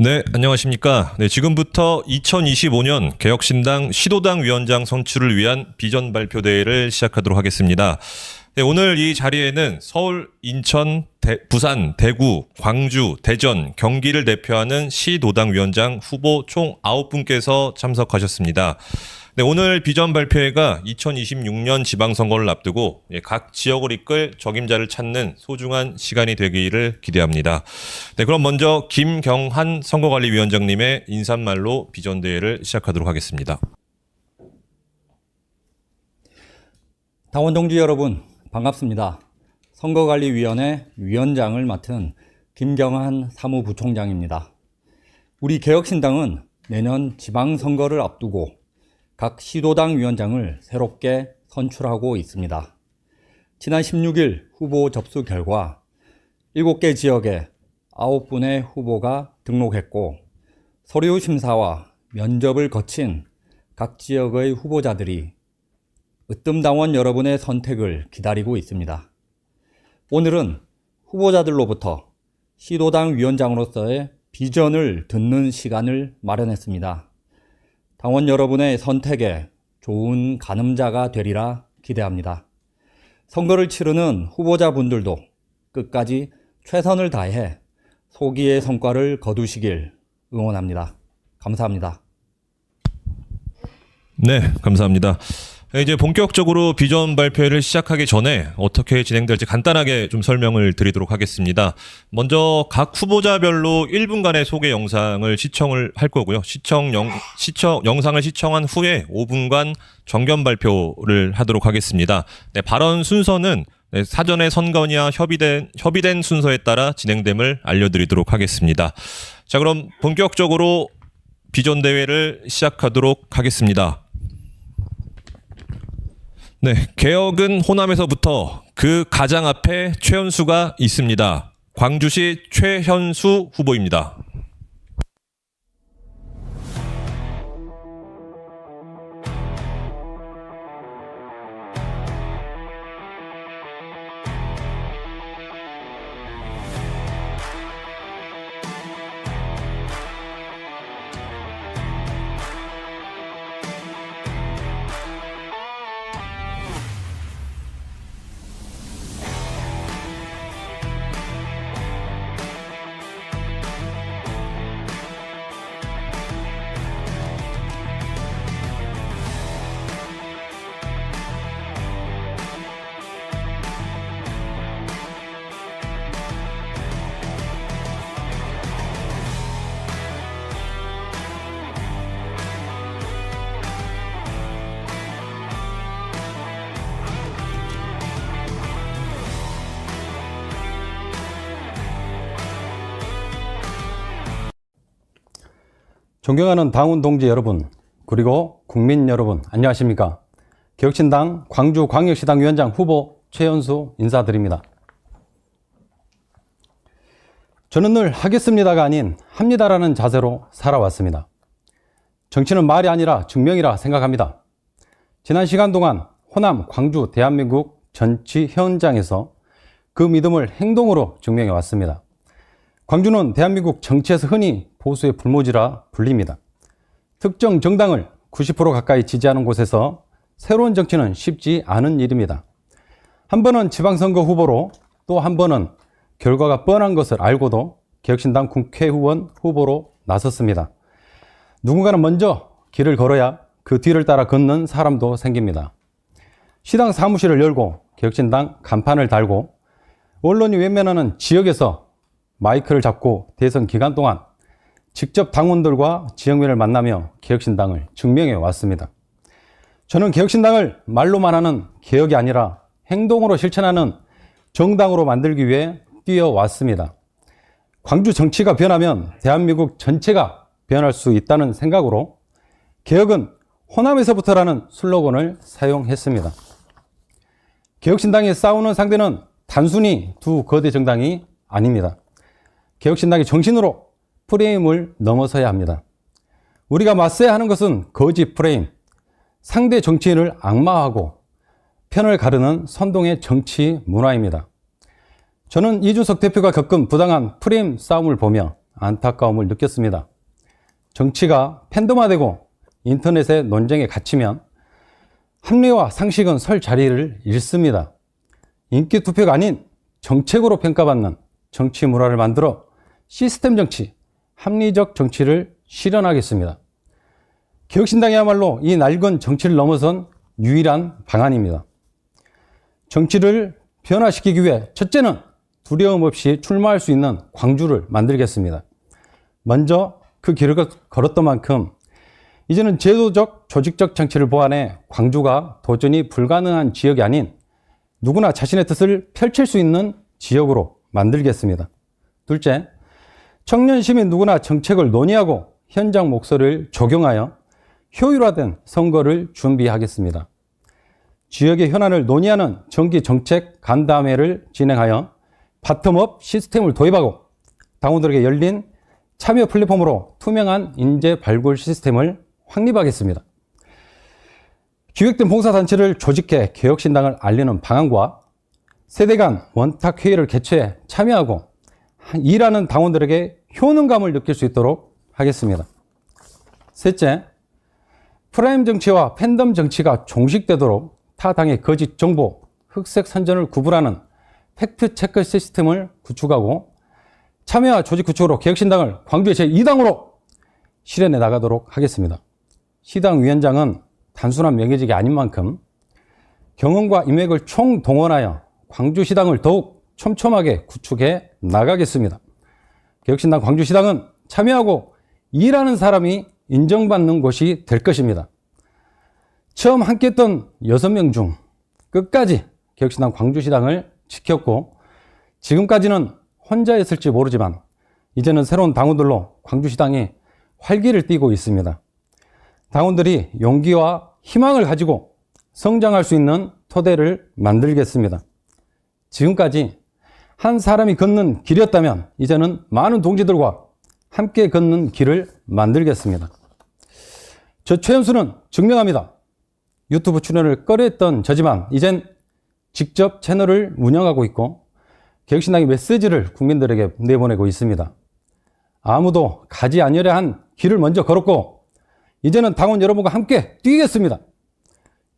네, 안녕하십니까. 네, 지금부터 2025년 개혁신당 시도당 위원장 선출을 위한 비전 발표 대회를 시작하도록 하겠습니다. 네, 오늘 이 자리에는 서울, 인천, 부산, 대구, 광주, 대전, 경기를 대표하는 시도당 위원장 후보 총 9분께서 참석하셨습니다. 네, 오늘 비전 발표회가 2026년 지방선거를 앞두고 각 지역을 이끌 적임자를 찾는 소중한 시간이 되기를 기대합니다. 네, 그럼 먼저 김경한 선거관리위원장님의 인사말로 비전 대회를 시작하도록 하겠습니다. 당원 동지 여러분, 반갑습니다. 선거관리위원회 위원장을 맡은 김경한 사무부총장입니다. 우리 개혁신당은 내년 지방선거를 앞두고 각 시도당 위원장을 새롭게 선출하고 있습니다. 지난 16일 후보 접수 결과 7개 지역에 9분의 후보가 등록했고 서류 심사와 면접을 거친 각 지역의 후보자들이 으뜸당원 여러분의 선택을 기다리고 있습니다. 오늘은 후보자들로부터 시도당 위원장으로서의 비전을 듣는 시간을 마련했습니다. 당원 여러분의 선택에 좋은 가늠자가 되리라 기대합니다. 선거를 치르는 후보자분들도 끝까지 최선을 다해 소기의 성과를 거두시길 응원합니다. 감사합니다. 네, 감사합니다. 이제 본격적으로 비전 발표를 시작하기 전에 어떻게 진행될지 간단하게 좀 설명을 드리도록 하겠습니다. 먼저 각 후보자별로 1분간의 소개 영상을 시청을 할 거고요. 영상을 시청한 후에 5분간 정견 발표를 하도록 하겠습니다. 네, 발언 순서는 사전에 선건위와 협의된 순서에 따라 진행됨을 알려드리도록 하겠습니다. 자, 그럼 본격적으로 비전 대회를 시작하도록 하겠습니다. 네, 개혁은 호남에서부터 그 가장 앞에 최현수가 있습니다. 광주시 최현수 후보입니다. 존경하는 당원 동지 여러분, 그리고 국민 여러분, 안녕하십니까? 개혁신당 광주광역시당 위원장 후보 최현수 인사드립니다. 저는 늘 하겠습니다가 아닌 합니다라는 자세로 살아왔습니다. 정치는 말이 아니라 증명이라 생각합니다. 지난 시간 동안 호남, 광주, 대한민국 정치 현장에서 그 믿음을 행동으로 증명해 왔습니다. 광주는 대한민국 정치에서 흔히 보수의 불모지라 불립니다. 특정 정당을 90% 가까이 지지하는 곳에서 새로운 정치는 쉽지 않은 일입니다. 한 번은 지방선거 후보로, 또 한 번은 결과가 뻔한 것을 알고도 개혁신당 국회의원 후보로 나섰습니다. 누군가는 먼저 길을 걸어야 그 뒤를 따라 걷는 사람도 생깁니다. 시당 사무실을 열고 개혁신당 간판을 달고 언론이 외면하는 지역에서 마이크를 잡고 대선 기간 동안 직접 당원들과 지역민을 만나며 개혁신당을 증명해 왔습니다. 저는 개혁신당을 말로만 하는 개혁이 아니라 행동으로 실천하는 정당으로 만들기 위해 뛰어왔습니다. 광주 정치가 변하면 대한민국 전체가 변할 수 있다는 생각으로 개혁은 호남에서부터라는 슬로건을 사용했습니다. 개혁신당이 싸우는 상대는 단순히 두 거대 정당이 아닙니다. 개혁신당의 정신으로 프레임을 넘어서야 합니다. 우리가 맞서야 하는 것은 거짓 프레임, 상대 정치인을 악마화하고 편을 가르는 선동의 정치 문화입니다. 저는 이준석 대표가 겪은 부당한 프레임 싸움을 보며 안타까움을 느꼈습니다. 정치가 팬덤화되고 인터넷의 논쟁에 갇히면 합리와 상식은 설 자리를 잃습니다. 인기 투표가 아닌 정책으로 평가받는 정치 문화를 만들어 시스템 정치, 합리적 정치를 실현하겠습니다. 개혁신당이야말로 이 낡은 정치를 넘어선 유일한 방안입니다. 정치를 변화시키기 위해 첫째는 두려움 없이 출마할 수 있는 광주를 만들겠습니다. 먼저 그 길을 걸었던 만큼 이제는 제도적, 조직적 정치를 보완해 광주가 도전이 불가능한 지역이 아닌 누구나 자신의 뜻을 펼칠 수 있는 지역으로 만들겠습니다. 둘째, 청년 시민 누구나 정책을 논의하고 현장 목소리를 적용하여 효율화된 선거를 준비하겠습니다. 지역의 현안을 논의하는 정기 정책 간담회를 진행하여 바텀업 시스템을 도입하고 당원들에게 열린 참여 플랫폼으로 투명한 인재 발굴 시스템을 확립하겠습니다. 기획된 봉사단체를 조직해 개혁신당을 알리는 방안과 세대 간 원탁회의를 개최해 참여하고 일하는 당원들에게 효능감을 느낄 수 있도록 하겠습니다. 셋째, 프라임 정치와 팬덤 정치가 종식되도록 타 당의 거짓 정보, 흑색 선전을 구분하는 팩트 체크 시스템을 구축하고 참여와 조직 구축으로 개혁신당을 광주의 제2당으로 실현해 나가도록 하겠습니다. 시당 위원장은 단순한 명예직이 아닌 만큼 경험과 인맥을 총동원하여 광주시당을 더욱 촘촘하게 구축해 나가겠습니다. 개혁신당 광주시당은 참여하고 일하는 사람이 인정받는 곳이 될 것입니다. 처음 함께했던 6명 중 끝까지 개혁신당 광주시당을 지켰고 지금까지는 혼자였을지 모르지만 이제는 새로운 당원들로 광주시당이 활기를 띠고 있습니다. 당원들이 용기와 희망을 가지고 성장할 수 있는 토대를 만들겠습니다. 지금까지 한 사람이 걷는 길이었다면 이제는 많은 동지들과 함께 걷는 길을 만들겠습니다. 저 최현수는 증명합니다. 유튜브 출연을 꺼려했던 저지만 이젠 직접 채널을 운영하고 있고 개혁신당의 메시지를 국민들에게 내보내고 있습니다. 아무도 가지 않으려 한 길을 먼저 걸었고 이제는 당원 여러분과 함께 뛰겠습니다.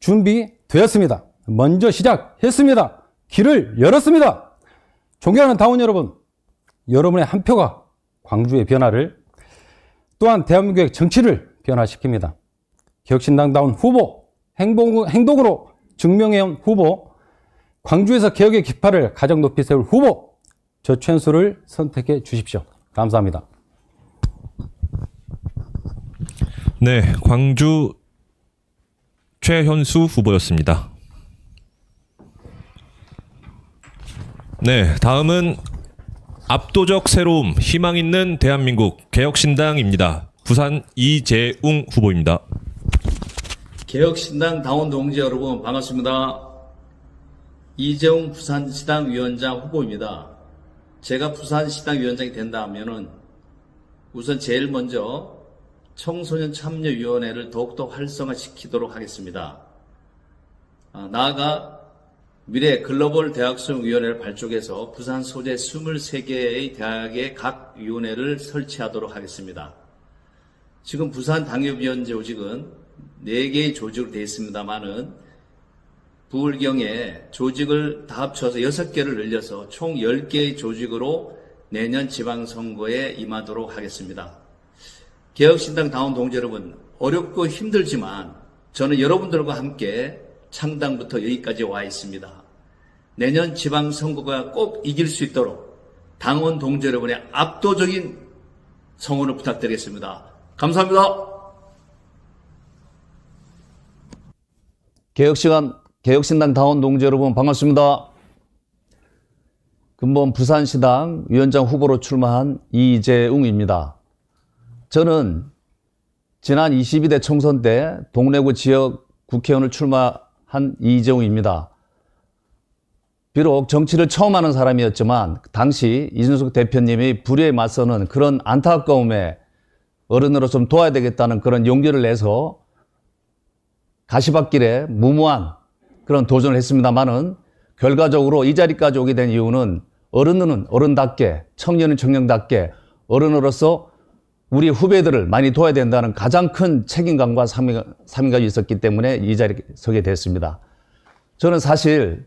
준비되었습니다. 먼저 시작했습니다. 길을 열었습니다. 존경하는 당원 여러분, 여러분의 한 표가 광주의 변화를 또한 대한민국의 정치를 변화시킵니다. 개혁신당다운 후보, 행동으로 증명해온 후보, 광주에서 개혁의 깃발을 가장 높이 세울 후보, 저 최현수를 선택해 주십시오. 감사합니다. 네, 광주 최현수 후보였습니다. 네, 다음은 압도적 새로움, 희망 있는 대한민국 개혁신당입니다. 부산 이재웅 후보입니다. 개혁신당 당원 동지 여러분 반갑습니다. 이재웅 부산시당 위원장 후보입니다. 제가 부산시당 위원장이 된다 하면은 우선 제일 먼저 청소년 참여위원회를 더욱더 활성화시키도록 하겠습니다. 나아가 미래 글로벌 대학생위원회를 발족해서 부산 소재 23개의 대학의 각 위원회를 설치하도록 하겠습니다. 지금 부산 당협위원 조직은 4개의 조직으로 되어 있습니다만은 부울경에 조직을 다 합쳐서 6개를 늘려서 총 10개의 조직으로 내년 지방선거에 임하도록 하겠습니다. 개혁신당 당원 동지 여러분, 어렵고 힘들지만 저는 여러분들과 함께 창당부터 여기까지 와 있습니다. 내년 지방선거가 꼭 이길 수 있도록 당원 동지 여러분의 압도적인 성원을 부탁드리겠습니다. 감사합니다. 개혁신당 당원 동지 여러분 반갑습니다. 근본 부산시당 위원장 후보로 출마한 이재웅입니다. 저는 지난 22대 총선 때 동래구 지역 국회의원을 출마한 이재웅입니다. 비록 정치를 처음 하는 사람이었지만 당시 이준석 대표님이 불의에 맞서는 그런 안타까움에 어른으로 좀 도와야 되겠다는 그런 용기를 내서 가시밭길에 무모한 그런 도전을 했습니다만은 결과적으로 이 자리까지 오게 된 이유는 어른은 어른답게, 청년은 청년답게 어른으로서 우리 후배들을 많이 도와야 된다는 가장 큰 책임감과 사명감이 있었기 때문에 이 자리에 서게 됐습니다. 저는 사실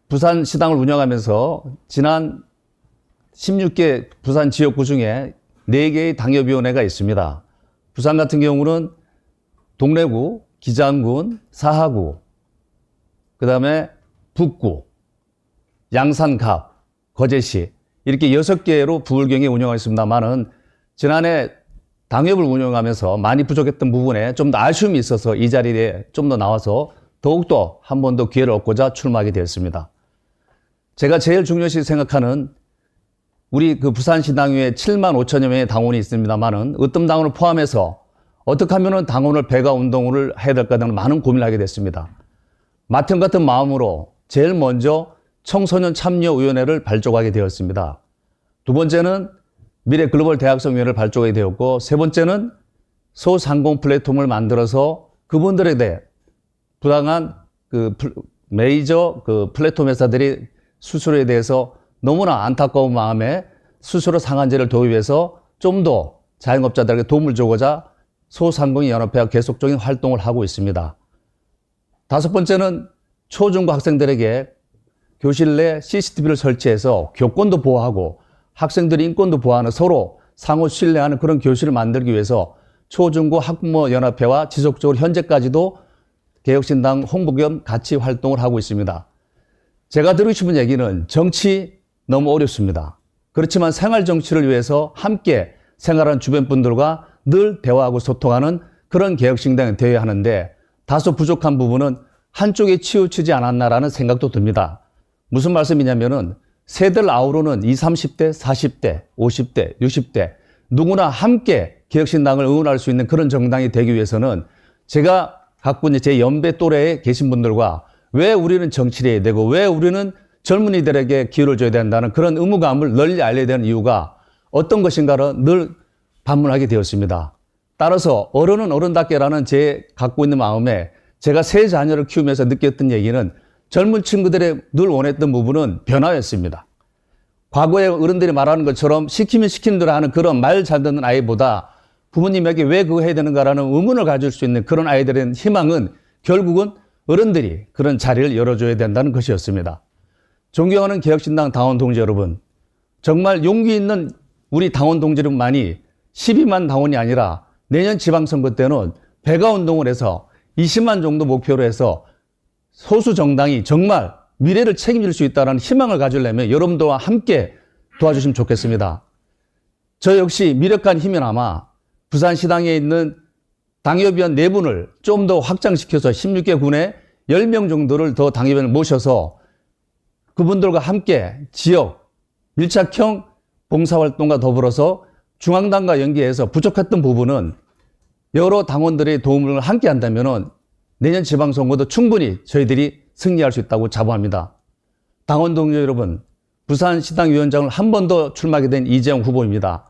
부산 시당을 운영하면서 지난 16개 부산 지역구 중에 4개의 당협위원회가 있습니다. 부산 같은 경우는 동래구, 기장군, 사하구, 그 다음에 북구, 양산갑, 거제시 이렇게 6개로 부울경에 운영하였습니다만은 지난해 당협을 운영하면서 많이 부족했던 부분에 좀 더 아쉬움이 있어서 이 자리에 좀 더 나와서 더욱더 한 번 더 기회를 얻고자 출마하게 되었습니다. 제가 제일 중요시 생각하는 우리 그 부산시당위에 7만 5천여 명의 당원이 있습니다만은 어떤 당원을 포함해서 어떻게 하면은 당원을 배가 운동을 해야 될까 등는 많은 고민을 하게 됐습니다. 마침 같은 마음으로 제일 먼저 청소년 참여위원회를 발족하게 되었습니다. 두 번째는 미래 글로벌 대학생위원회를 발족하게 되었고, 세 번째는 소상공 플랫폼을 만들어서 그분들에 대해 부당한 메이저 플랫폼 회사들이 수수료에 대해서 너무나 안타까운 마음에 수수료 상한제를 도입해서 좀 더 자영업자들에게 도움을 주고자 소상공인연합회가 계속적인 활동을 하고 있습니다. 다섯 번째는 초중고 학생들에게 교실 내 CCTV를 설치해서 교권도 보호하고 학생들의 인권도 보호하는 서로 상호 신뢰하는 그런 교실을 만들기 위해서 초중고 학부모연합회와 지속적으로 현재까지도 개혁신당 홍보 겸 같이 활동을 하고 있습니다. 제가 드리고 싶은 얘기는 정치 너무 어렵습니다. 그렇지만 생활정치를 위해서 함께 생활하는 주변 분들과 늘 대화하고 소통하는 그런 개혁신당이 되어야 하는데 다소 부족한 부분은 한쪽에 치우치지 않았나라는 생각도 듭니다. 무슨 말씀이냐면은 세대를 아우르는 20, 30대, 40대, 50대, 60대 누구나 함께 개혁신당을 응원할 수 있는 그런 정당이 되기 위해서는 제가 갖고 있는 제 연배 또래에 계신 분들과 왜 우리는 정치를 해야 되고 왜 우리는 젊은이들에게 기회를 줘야 된다는 그런 의무감을 널리 알려야 되는 이유가 어떤 것인가를 늘 반문하게 되었습니다. 따라서 어른은 어른답게라는 제 갖고 있는 마음에 제가 세 자녀를 키우면서 느꼈던 얘기는 젊은 친구들의 늘 원했던 부분은 변화였습니다. 과거에 어른들이 말하는 것처럼 시키면 시키는 대로 하는 그런 말 잘 듣는 아이보다 부모님에게 왜 그거 해야 되는가라는 의문을 가질 수 있는 그런 아이들의 희망은 결국은 어른들이 그런 자리를 열어줘야 된다는 것이었습니다. 존경하는 개혁신당 당원 동지 여러분, 정말 용기 있는 우리 당원 동지들만이 12만 당원이 아니라 내년 지방선거 때는 배가 운동을 해서 20만 정도 목표로 해서 소수 정당이 정말 미래를 책임질 수 있다는 희망을 가지려면 여러분들과 함께 도와주시면 좋겠습니다. 저 역시 미력한 힘이나마 부산시당에 있는 당협위원 4분을 좀 더 확장시켜서 16개 군에 10명 정도를 더 당협위원을 모셔서 그분들과 함께 지역 밀착형 봉사활동과 더불어서 중앙당과 연계해서 부족했던 부분은 여러 당원들의 도움을 함께 한다면 내년 지방선거도 충분히 저희들이 승리할 수 있다고 자부합니다. 당원 동료 여러분, 부산시당위원장을 한 번 더 출마하게 된 이재용 후보입니다.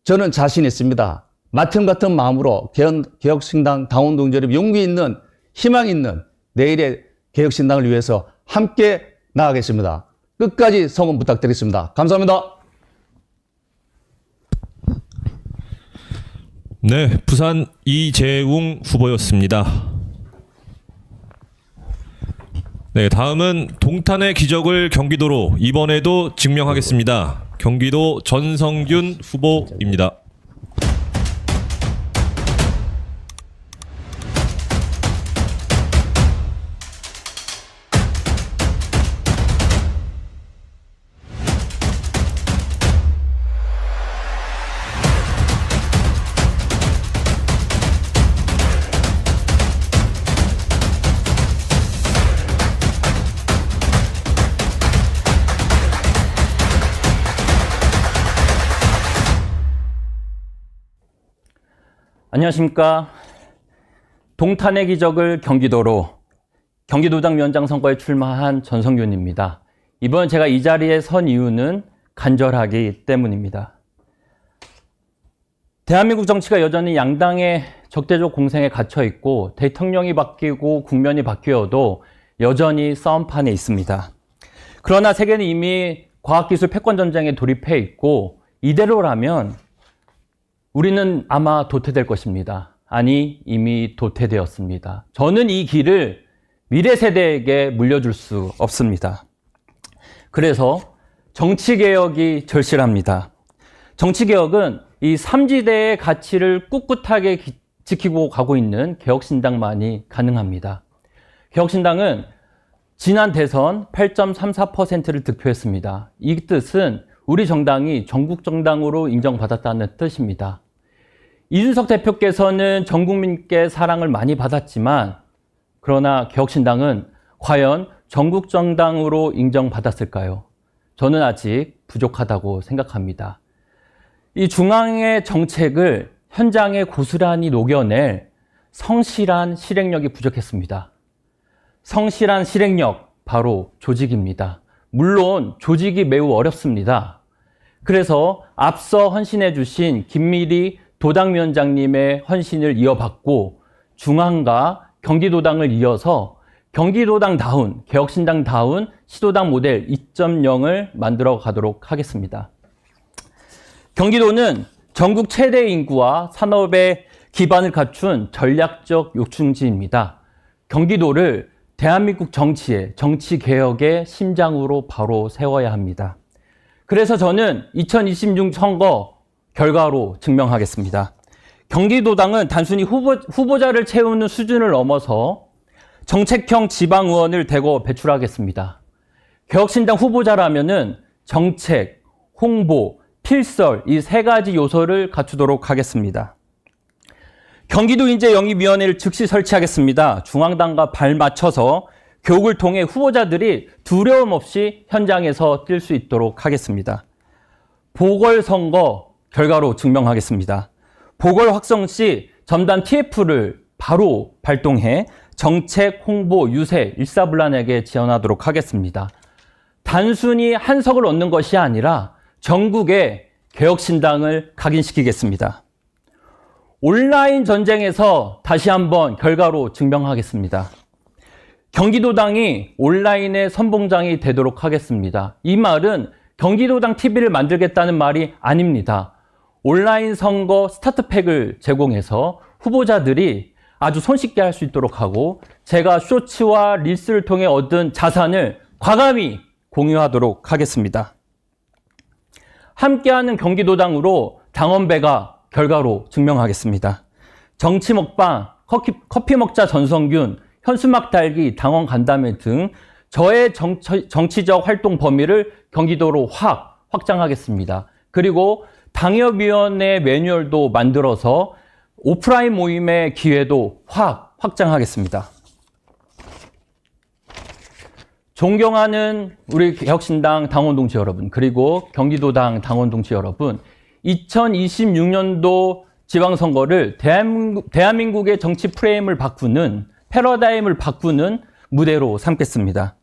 저는 자신 있습니다. 마침 같은 마음으로 개혁신당 당원 동지 여러분 용기 있는 희망 있는 내일의 개혁신당을 위해서 함께 나가겠습니다. 끝까지 성원 부탁드리겠습니다. 감사합니다. 네, 부산 이재웅 후보였습니다. 네, 다음은 동탄의 기적을 경기도로 이번에도 증명하겠습니다. 경기도 전성균 후보입니다. 안녕하십니까. 동탄의 기적을 경기도로 경기도당 위원장 선거에 출마한 전성균입니다. 이번 제가 이 자리에 선 이유는 간절하기 때문입니다. 대한민국 정치가 여전히 양당의 적대적 공생에 갇혀 있고 대통령이 바뀌고 국면이 바뀌어도 여전히 싸움판에 있습니다. 그러나 세계는 이미 과학기술 패권 전쟁에 돌입해 있고 이대로라면 우리는 아마 도태될 것입니다. 아니, 이미 도태되었습니다. 저는 이 길을 미래 세대에게 물려줄 수 없습니다. 그래서 정치개혁이 절실합니다. 정치개혁은 이 삼지대의 가치를 꿋꿋하게 지키고 가고 있는 개혁신당만이 가능합니다. 개혁신당은 지난 대선 8.34%를 득표했습니다. 이 뜻은 우리 정당이 전국 정당으로 인정받았다는 뜻입니다. 이준석 대표께서는 전 국민께 사랑을 많이 받았지만 그러나 개혁신당은 과연 전국 정당으로 인정받았을까요? 저는 아직 부족하다고 생각합니다. 이 중앙의 정책을 현장에 고스란히 녹여낼 성실한 실행력이 부족했습니다. 성실한 실행력, 바로 조직입니다. 물론 조직이 매우 어렵습니다. 그래서 앞서 헌신해 주신 김미리 도당위원장님의 헌신을 이어받고 중앙과 경기도당을 이어서 경기도당다운, 개혁신당다운 시도당 모델 2.0을 만들어 가도록 하겠습니다. 경기도는 전국 최대 인구와 산업의 기반을 갖춘 전략적 요충지입니다. 경기도를 대한민국 정치의, 정치개혁의 심장으로 바로 세워야 합니다. 그래서 저는 2026 선거 결과로 증명하겠습니다. 경기도당은 단순히 후보자를 채우는 수준을 넘어서 정책형 지방의원을 대거 배출하겠습니다. 개혁신당 후보자라면은 정책, 홍보, 필설 이 세 가지 요소를 갖추도록 하겠습니다. 경기도인재영입위원회를 즉시 설치하겠습니다. 중앙당과 발맞춰서 교육을 통해 후보자들이 두려움 없이 현장에서 뛸 수 있도록 하겠습니다. 보궐선거 결과로 증명하겠습니다. 보궐 확성 시 전담 TF를 바로 발동해 정책, 홍보, 유세, 일사불란하게 지원하도록 하겠습니다. 단순히 한 석을 얻는 것이 아니라 전국에 개혁신당을 각인시키겠습니다. 온라인 전쟁에서 다시 한번 결과로 증명하겠습니다. 경기도당이 온라인의 선봉장이 되도록 하겠습니다. 이 말은 경기도당 TV를 만들겠다는 말이 아닙니다. 온라인 선거 스타트팩을 제공해서 후보자들이 아주 손쉽게 할 수 있도록 하고 제가 쇼츠와 릴스를 통해 얻은 자산을 과감히 공유하도록 하겠습니다. 함께하는 경기도당으로 당원배가 결과로 증명하겠습니다. 정치 먹방, 커피 먹자 전성균, 현수막 달기, 당원 간담회 등 저의 정치적 활동 범위를 경기도로 확장하겠습니다. 그리고 당협위원회 매뉴얼도 만들어서 오프라인 모임의 기회도 확장하겠습니다. 존경하는 우리 개혁신당 당원 동지 여러분, 그리고 경기도당 당원 동지 여러분, 2026년도 지방선거를 대한민국의 정치 프레임을 바꾸는, 패러다임을 바꾸는 무대로 삼겠습니다.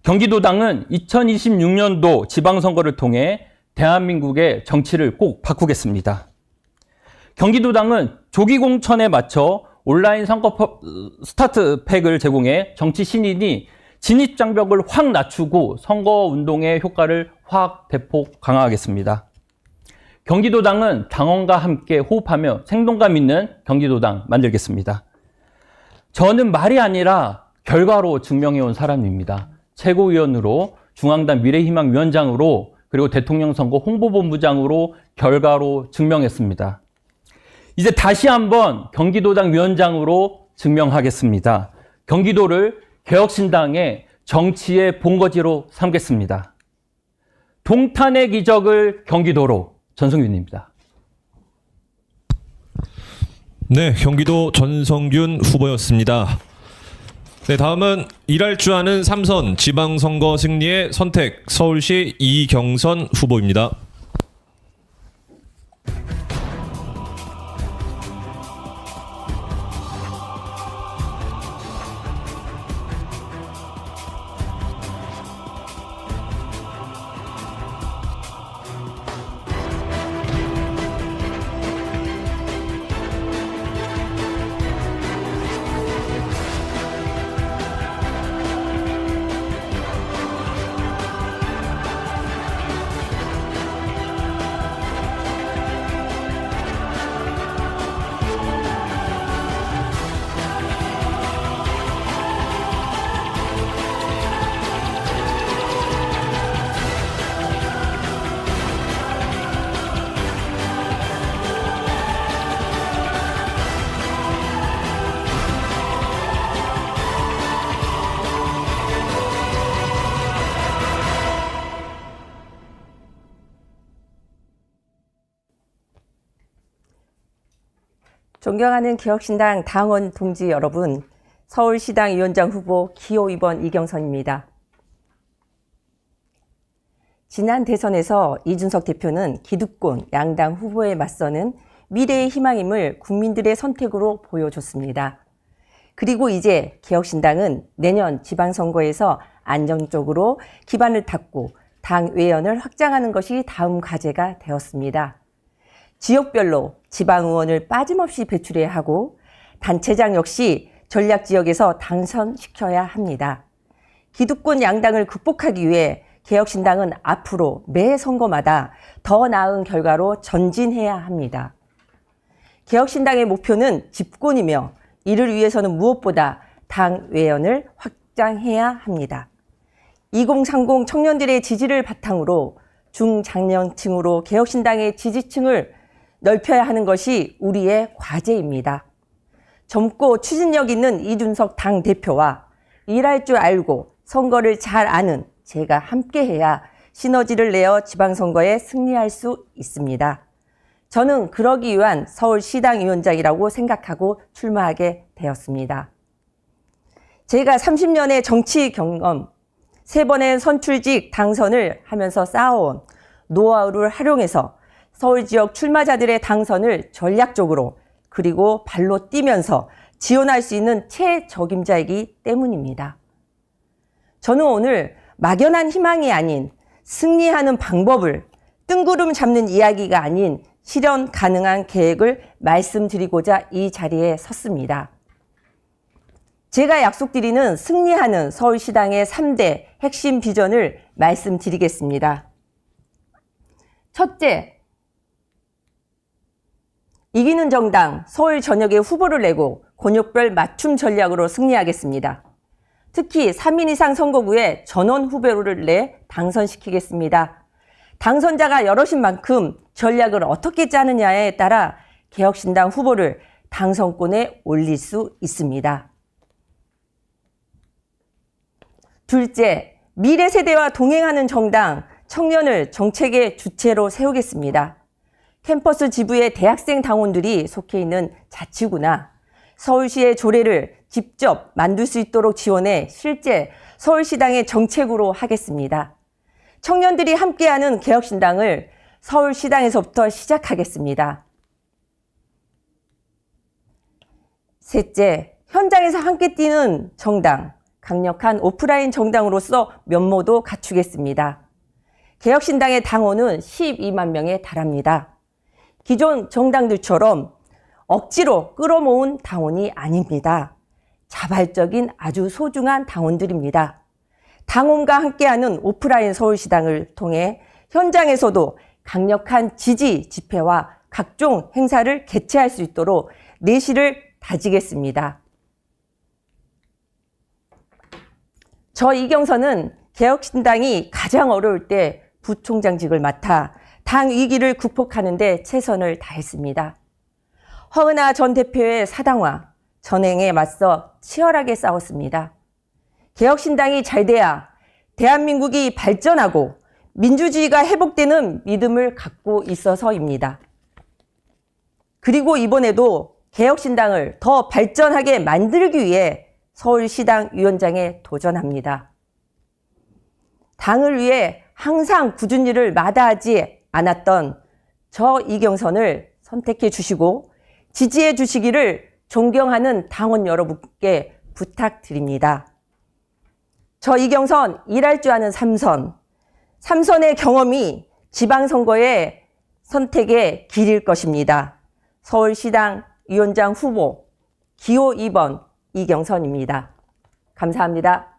경기도당은 2026년도 지방선거를 통해 대한민국의 정치를 꼭 바꾸겠습니다. 경기도당은 조기 공천에 맞춰 온라인 선거 스타트팩을 제공해 정치 신인이 진입 장벽을 확 낮추고 선거 운동의 효과를 확 대폭 강화하겠습니다. 경기도당은 당원과 함께 호흡하며 생동감 있는 경기도당 만들겠습니다. 저는 말이 아니라 결과로 증명해온 사람입니다. 최고위원으로, 중앙당 미래희망위원장으로, 그리고 대통령 선거 홍보본부장으로 결과로 증명했습니다. 이제 다시 한번 경기도당 위원장으로 증명하겠습니다. 경기도를 개혁신당의 정치의 본거지로 삼겠습니다. 동탄의 기적을 경기도로. 전성균입니다. 네, 경기도 전성균 후보였습니다. 네, 다음은 일할 줄 아는 삼선 지방선거 승리의 선택 서울시 이경선 후보입니다. 존경하는 개혁신당 당원 동지 여러분, 서울시당 위원장 후보 기호 2번 이경선입니다. 지난 대선에서 이준석 대표는 기득권 양당 후보에 맞서는 미래의 희망임을 국민들의 선택으로 보여줬습니다. 그리고 이제 개혁신당은 내년 지방선거에서 안정적으로 기반을 닦고 당 외연을 확장하는 것이 다음 과제가 되었습니다. 지역별로 지방의원을 빠짐없이 배출해야 하고 단체장 역시 전략지역에서 당선시켜야 합니다. 기득권 양당을 극복하기 위해 개혁신당은 앞으로 매 선거마다 더 나은 결과로 전진해야 합니다. 개혁신당의 목표는 집권이며 이를 위해서는 무엇보다 당 외연을 확장해야 합니다. 2030 청년들의 지지를 바탕으로 중장년층으로 개혁신당의 지지층을 넓혀야 하는 것이 우리의 과제입니다. 젊고 추진력 있는 이준석 당대표와 일할 줄 알고 선거를 잘 아는 제가 함께해야 시너지를 내어 지방선거에 승리할 수 있습니다. 저는 그러기 위한 서울시당 위원장이라고 생각하고 출마하게 되었습니다. 제가 30년의 정치 경험, 3번의 선출직 당선을 하면서 쌓아온 노하우를 활용해서 서울 지역 출마자들의 당선을 전략적으로 그리고 발로 뛰면서 지원할 수 있는 최적임자이기 때문입니다. 저는 오늘 막연한 희망이 아닌 승리하는 방법을 뜬구름 잡는 이야기가 아닌 실현 가능한 계획을 말씀드리고자 이 자리에 섰습니다. 제가 약속드리는 승리하는 서울시당의 3대 핵심 비전을 말씀드리겠습니다. 첫째, 이기는 정당 서울 전역에 후보를 내고 권역별 맞춤 전략으로 승리하겠습니다. 특히 3인 이상 선거구에 전원 후보를 내 당선시키겠습니다. 당선자가 여럿인 만큼 전략을 어떻게 짜느냐에 따라 개혁신당 후보를 당선권에 올릴 수 있습니다. 둘째, 미래 세대와 동행하는 정당, 청년을 정책의 주체로 세우겠습니다. 캠퍼스 지부의 대학생 당원들이 속해 있는 자치구나 서울시의 조례를 직접 만들 수 있도록 지원해 실제 서울시당의 정책으로 하겠습니다. 청년들이 함께하는 개혁신당을 서울시당에서부터 시작하겠습니다. 셋째, 현장에서 함께 뛰는 정당, 강력한 오프라인 정당으로서 면모도 갖추겠습니다. 개혁신당의 당원은 12만 명에 달합니다. 기존 정당들처럼 억지로 끌어모은 당원이 아닙니다. 자발적인 아주 소중한 당원들입니다. 당원과 함께하는 오프라인 서울시당을 통해 현장에서도 강력한 지지 집회와 각종 행사를 개최할 수 있도록 내실을 다지겠습니다. 저 이경선은 개혁신당이 가장 어려울 때 부총장직을 맡아 당 위기를 극복하는 데 최선을 다했습니다. 허은하 전 대표의 사당화, 전횡에 맞서 치열하게 싸웠습니다. 개혁신당이 잘 돼야 대한민국이 발전하고 민주주의가 회복되는 믿음을 갖고 있어서입니다. 그리고 이번에도 개혁신당을 더 발전하게 만들기 위해 서울시당 위원장에 도전합니다. 당을 위해 항상 굳은 일을 마다하지 않았던 저 이경선을 선택해 주시고 지지해 주시기를 존경하는 당원 여러분께 부탁드립니다. 저 이경선 일할 줄 아는 삼선의 경험이 지방선거의 선택의 길일 것입니다. 서울시당 위원장 후보 기호 2번 이경선입니다. 감사합니다.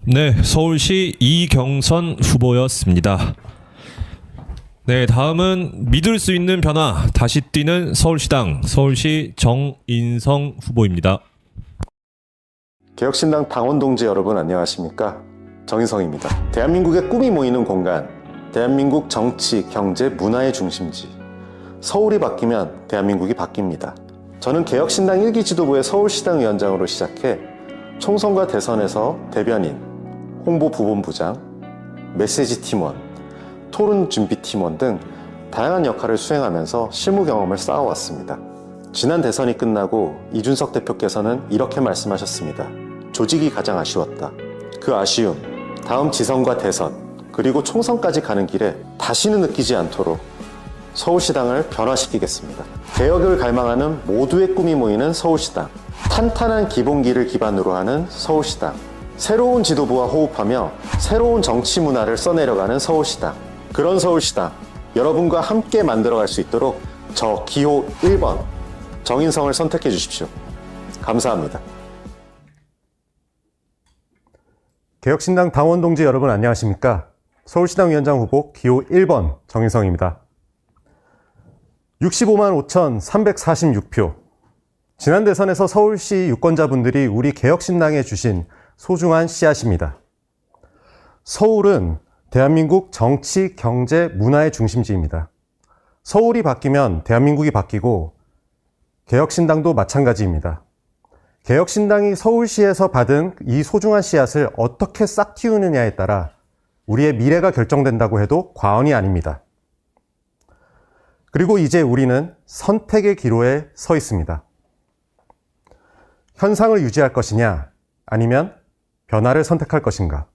네, 서울시 이경선 후보였습니다. 네, 다음은 믿을 수 있는 변화, 다시 뛰는 서울시당, 서울시 정인성 후보입니다. 개혁신당 당원 동지 여러분 안녕하십니까? 정인성입니다. 대한민국의 꿈이 모이는 공간, 대한민국 정치, 경제, 문화의 중심지. 서울이 바뀌면 대한민국이 바뀝니다. 저는 개혁신당 1기 지도부의 서울시당 위원장으로 시작해 총선과 대선에서 대변인, 홍보 부본부장, 메시지 팀원, 토론 준비 팀원 등 다양한 역할을 수행하면서 실무 경험을 쌓아왔습니다. 지난 대선이 끝나고 이준석 대표께서는 이렇게 말씀하셨습니다. 조직이 가장 아쉬웠다. 그 아쉬움, 다음 지선과 대선, 그리고 총선까지 가는 길에 다시는 느끼지 않도록 서울시당을 변화시키겠습니다. 개혁을 갈망하는 모두의 꿈이 모이는 서울시당, 탄탄한 기본기를 기반으로 하는 서울시당, 새로운 지도부와 호흡하며 새로운 정치 문화를 써내려가는 서울시당, 그런 서울시당, 여러분과 함께 만들어갈 수 있도록 저 기호 1번 정인성을 선택해 주십시오. 감사합니다. 개혁신당 당원 동지 여러분 안녕하십니까? 서울시당 위원장 후보 기호 1번 정인성입니다. 65만 5,346표. 지난 대선에서 서울시 유권자분들이 우리 개혁신당에 주신 소중한 씨앗입니다. 서울은 대한민국 정치, 경제, 문화의 중심지입니다. 서울이 바뀌면 대한민국이 바뀌고 개혁신당도 마찬가지입니다. 개혁신당이 서울시에서 받은 이 소중한 씨앗을 어떻게 싹 틔우느냐에 따라 우리의 미래가 결정된다고 해도 과언이 아닙니다. 그리고 이제 우리는 선택의 기로에 서 있습니다. 현상을 유지할 것이냐, 아니면 변화를 선택할 것인가.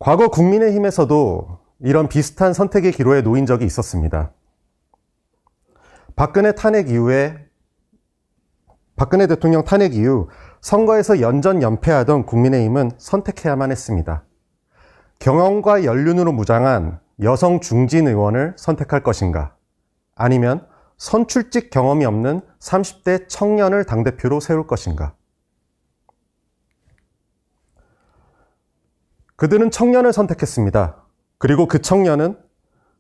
과거 국민의힘에서도 이런 비슷한 선택의 기로에 놓인 적이 있었습니다. 박근혜 대통령 탄핵 이후 선거에서 연전연패하던 국민의힘은 선택해야만 했습니다. 경험과 연륜으로 무장한 여성 중진 의원을 선택할 것인가, 아니면 선출직 경험이 없는 30대 청년을 당대표로 세울 것인가. 그들은 청년을 선택했습니다. 그리고 그 청년은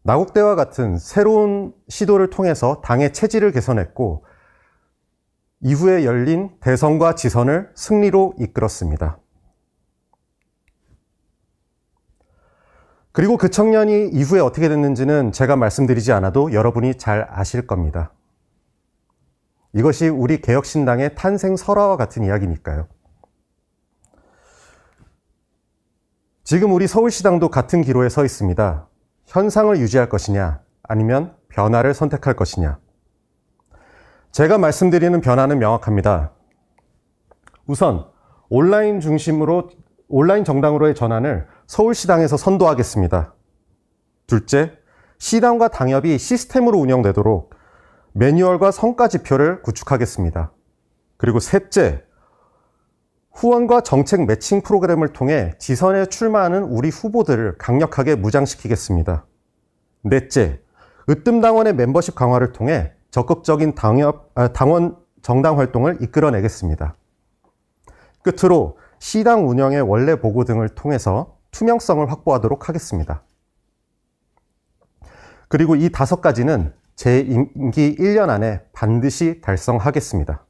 나국대와 같은 새로운 시도를 통해서 당의 체질을 개선했고 이후에 열린 대선과 지선을 승리로 이끌었습니다. 그리고 그 청년이 이후에 어떻게 됐는지는 제가 말씀드리지 않아도 여러분이 잘 아실 겁니다. 이것이 우리 개혁신당의 탄생 설화와 같은 이야기니까요. 지금 우리 서울시당도 같은 기로에 서 있습니다. 현상을 유지할 것이냐, 아니면 변화를 선택할 것이냐. 제가 말씀드리는 변화는 명확합니다. 우선 온라인 정당으로의 전환을 서울시당에서 선도하겠습니다. 둘째, 시당과 당협이 시스템으로 운영되도록 매뉴얼과 성과 지표를 구축하겠습니다. 그리고 셋째, 후원과 정책 매칭 프로그램을 통해 지선에 출마하는 우리 후보들을 강력하게 무장시키겠습니다. 넷째, 으뜸당원의 멤버십 강화를 통해 적극적인 당원 정당 활동을 이끌어내겠습니다. 끝으로 시당 운영의 원래 보고 등을 통해서 투명성을 확보하도록 하겠습니다. 그리고 이 5가지는 제 임기 1년 안에 반드시 달성하겠습니다.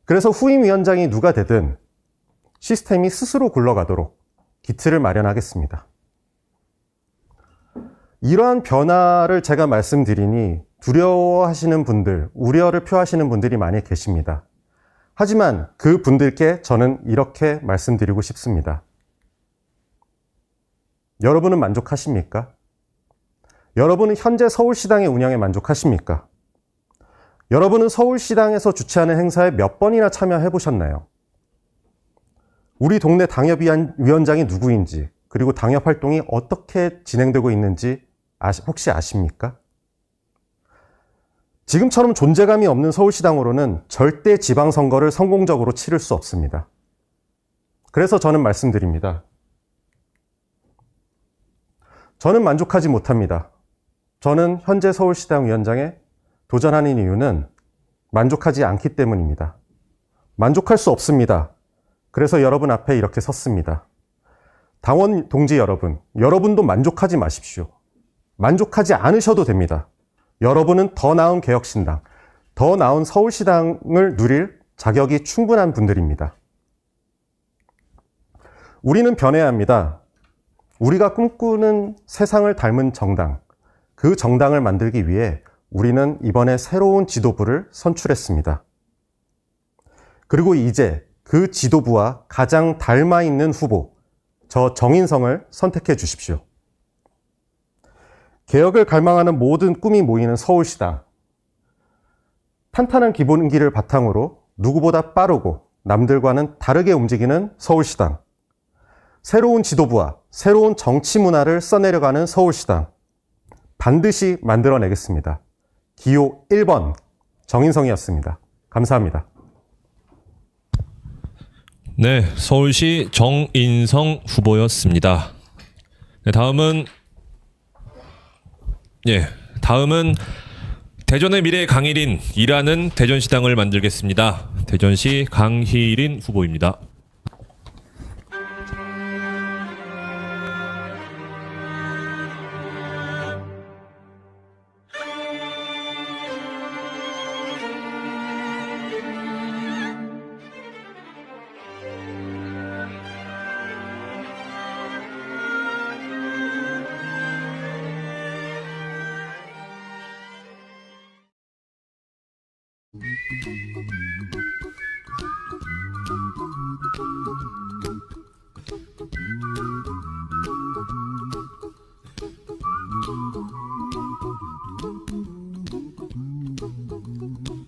그래서 후임 위원장이 누가 되든 시스템이 스스로 굴러가도록 기틀을 마련하겠습니다. 이러한 변화를 제가 말씀드리니 두려워하시는 분들, 우려를 표하시는 분들이 많이 계십니다. 하지만 그 분들께 저는 이렇게 말씀드리고 싶습니다. 여러분은 만족하십니까? 여러분은 현재 서울시당의 운영에 만족하십니까? 여러분은 서울시당에서 주최하는 행사에 몇 번이나 참여해 보셨나요? 우리 동네 당협위원장이 누구인지, 그리고 당협 활동이 어떻게 진행되고 있는지 혹시 아십니까? 지금처럼 존재감이 없는 서울시당으로는 절대 지방선거를 성공적으로 치를 수 없습니다. 그래서 저는 말씀드립니다. 저는 만족하지 못합니다. 저는 현재 서울시당 위원장에 도전하는 이유는 만족하지 않기 때문입니다. 만족할 수 없습니다. 그래서 여러분 앞에 이렇게 섰습니다. 당원 동지 여러분, 여러분도 만족하지 마십시오. 만족하지 않으셔도 됩니다. 여러분은 더 나은 개혁신당, 더 나은 서울시당을 누릴 자격이 충분한 분들입니다. 우리는 변해야 합니다. 우리가 꿈꾸는 세상을 닮은 정당, 그 정당을 만들기 위해 우리는 이번에 새로운 지도부를 선출했습니다. 그리고 이제 그 지도부와 가장 닮아 있는 후보, 저 정인성을 선택해 주십시오. 개혁을 갈망하는 모든 꿈이 모이는 서울시당. 탄탄한 기본기를 바탕으로 누구보다 빠르고 남들과는 다르게 움직이는 서울시당. 새로운 지도부와 새로운 정치 문화를 써내려가는 서울시당. 반드시 만들어내겠습니다. 기호 1번 정인성이었습니다. 감사합니다. 네, 서울시 정인성 후보였습니다. 네, 다음은 대전의 미래 강일인 일하는 대전시당을 만들겠습니다. 대전시 강희린 후보입니다.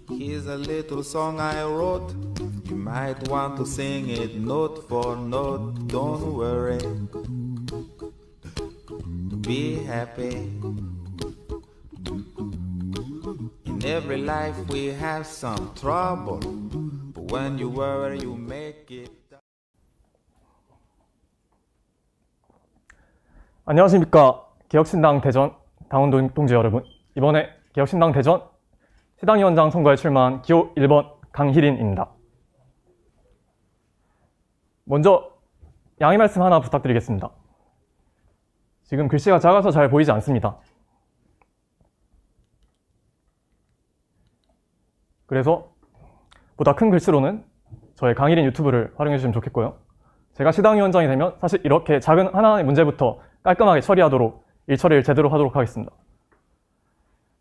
Here's a little song I wrote. You might want to sing it note for note. Don't worry. Be happy. In every life we have some trouble. But when you worry, you make it. 안녕하십니까. 개혁신당 대전 당원 동지 여러분. 이번에 개혁신당 대전 시당위원장 선거에 출마한 기호 1번 강희린입니다. 먼저 양해 말씀 하나 부탁드리겠습니다. 지금 글씨가 작아서 잘 보이지 않습니다. 그래서 보다 큰 글씨로는 저의 강희린 유튜브를 활용해 주시면 좋겠고요. 제가 시당위원장이 되면 사실 이렇게 작은 하나하나의 문제부터 깔끔하게 처리하도록 일처리를 제대로 하도록 하겠습니다.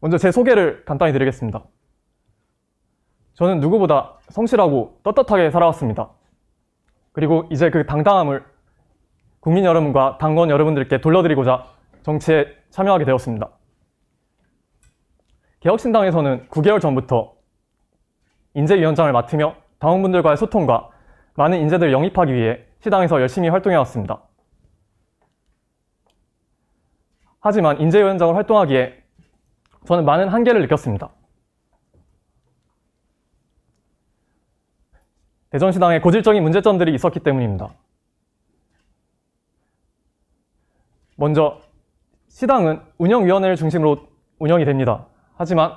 먼저 제 소개를 간단히 드리겠습니다. 저는 누구보다 성실하고 떳떳하게 살아왔습니다. 그리고 이제 그 당당함을 국민 여러분과 당원 여러분들께 돌려드리고자 정치에 참여하게 되었습니다. 개혁신당에서는 9개월 전부터 인재위원장을 맡으며 당원분들과의 소통과 많은 인재들을 영입하기 위해 시당에서 열심히 활동해왔습니다. 하지만 인재위원장으로 활동하기에 저는 많은 한계를 느꼈습니다. 대전시당에 고질적인 문제점들이 있었기 때문입니다. 먼저 시당은 운영위원회를 중심으로 운영이 됩니다. 하지만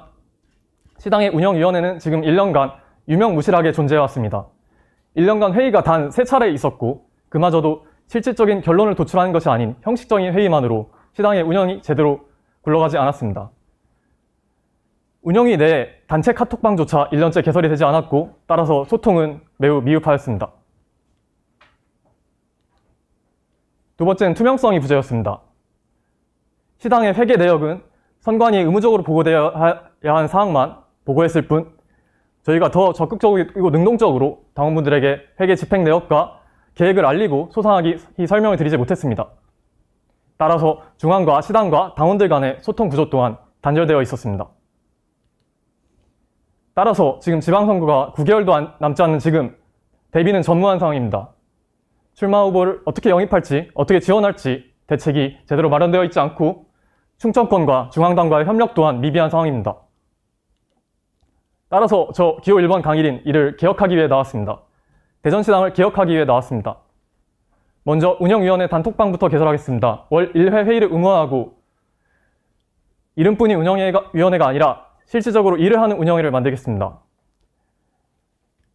시당의 운영위원회는 지금 1년간 유명무실하게 존재해왔습니다. 1년간 회의가 단 3차례 있었고 그마저도 실질적인 결론을 도출하는 것이 아닌 형식적인 회의만으로 시당의 운영이 제대로 굴러가지 않았습니다. 운영위 내 단체 카톡방조차 1년째 개설이 되지 않았고 따라서 소통은 매우 미흡하였습니다. 두 번째는 투명성이 부재였습니다. 시당의 회계 내역은 선관위에 의무적으로 보고되어야 한 사항만 보고했을 뿐 저희가 더 적극적이고 능동적으로 당원분들에게 회계 집행 내역과 계획을 알리고 소상하게 설명을 드리지 못했습니다. 따라서 중앙과 시당과 당원들 간의 소통 구조 또한 단절되어 있었습니다. 따라서 지금 지방선거가 9개월도 남지 않는 지금 대비는 전무한 상황입니다. 출마 후보를 어떻게 영입할지, 어떻게 지원할지 대책이 제대로 마련되어 있지 않고 충청권과 중앙당과의 협력 또한 미비한 상황입니다. 따라서 저 기호 1번 강일인 이를 개혁하기 위해 나왔습니다. 대전시당을 개혁하기 위해 나왔습니다. 먼저 운영위원회 단톡방부터 개설하겠습니다. 월 1회 회의를 의무화하고 이름뿐이 운영위원회가 아니라 실질적으로 일을 하는 운영회를 만들겠습니다.